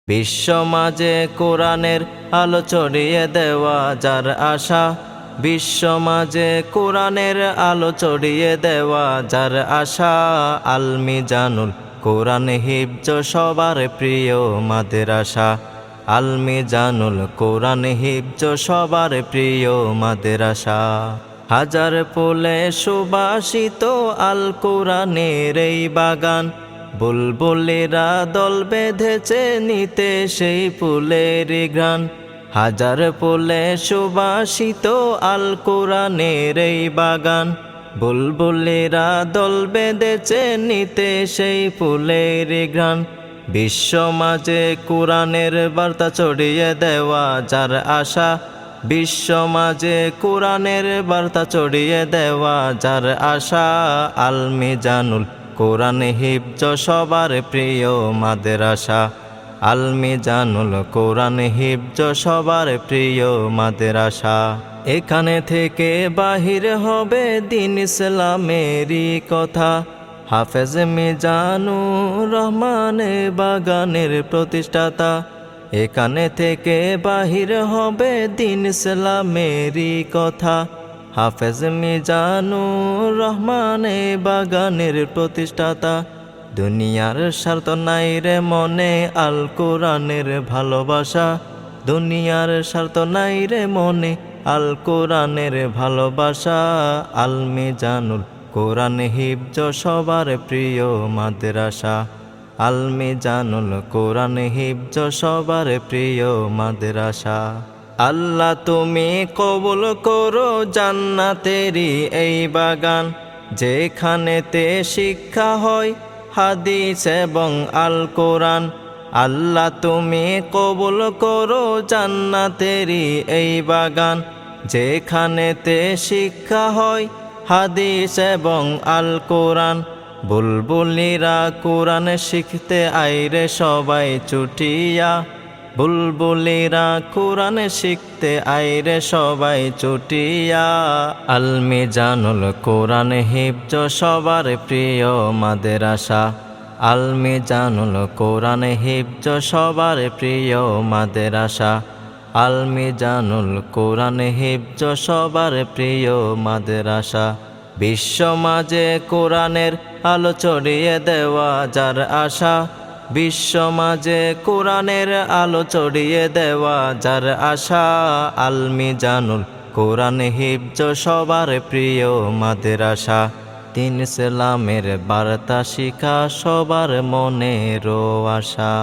বিশ্ব মাঝে কোরআনের আলো ছড়িয়ে দেওয়া যার আশা, বিশ্ব মাঝে কোরআনের আলো ছড়িয়ে দেওয়া যার আশা। আল মিজানুল কোরআন হিফজ সবার প্রিয় মাদ্রাসা, আল মিজানুল কোরআন হিফজ সবার প্রিয় মাদ্রাসা। হাজার ফুলে সুবাসিত আল কোরআনের এই বাগান, বুলবুলিরা দল বেঁধেছে নিতে সেই ফুলের ঘ্রাণ। হাজার ফুলে সুবাসিত আল কোরআনের এই বাগান, বুলবুলিরা দল বেঁধেছে নিতে সেই ফুলের ঘ্রাণ। বিশ্ব মাঝে কোরআনের বার্তা ছড়িয়ে দেওয়া যার আশা, বিশ্ব মাঝে কোরআনের বার্তা ছড়িয়ে দেওয়া যার আশা। আল মিজানুল কোরআন হিফজ সবার প্রিয় মাদ্রাসা, আল মিজানুল কোরআন হিফজ সবার প্রিয় মাদ্রাসা। এখানে থেকে বাহির হবে দিন ইসলামেরই কথা, হাফেজ মিজানুর রহমান বাগানের প্রতিষ্ঠাতা। এখানে থেকে বাহির হবে দিন ইসলামেরই কথা, হাফেজ মিজানুর রহমান বাগানের প্রতিষ্ঠাতা। দুনিয়ার স্বার্থ নাই রে মনে আল কোরআনের ভালোবাসা, দুনিয়ার স্বার্থ নাই রে মনে আল কোরআনের ভালোবাসা। আল মিজানুল কোরআন হিফজ সবার প্রিয় মাদ্রাসা, আল মিজানুল কোরআন হিফজ সবার প্রিয় মাদ্রাসা। আল্লাহ তুমি কবুল করো জান্নাতেরই এই বাগান, যেখানেতে শিক্ষা হয় হাদিস এবং আল কোরআন। আল্লাহ তুমি কবুল করো জান্নাতেরই এই বাগান, যেখানেতে শিক্ষা হয় হাদিস এবং আল কোরআন। বুলবুলিরা কোরআন শিখতে আইরে সবাই ছুটিয়া, বুলবুলিরা কোরআন শিখতে আইরে সবাই ছুটিয়া। আল মিজানুল কোরআন হিফজ সবার প্রিয় মাদ্রাসা, আল মিজানুল কোরআন হিফজ সবার প্রিয় মাদ্রাসা, আল মিজানুল কোরআন হিফজ সবার প্রিয় মাদ্রাসা। বিশ্ব মাঝে কোরআনের আলো ছড়িয়ে দেওয়া যার আশা, বিশ্ব মাঝে কোরআনের আলো ছড়িয়ে দেওয়া যার আশা। আল মিজানুল কোরআন হিফজ সবার প্রিয় মাদ্রাসা, দিন ইসলামের বার্তা শিখা সবার মনের আশা।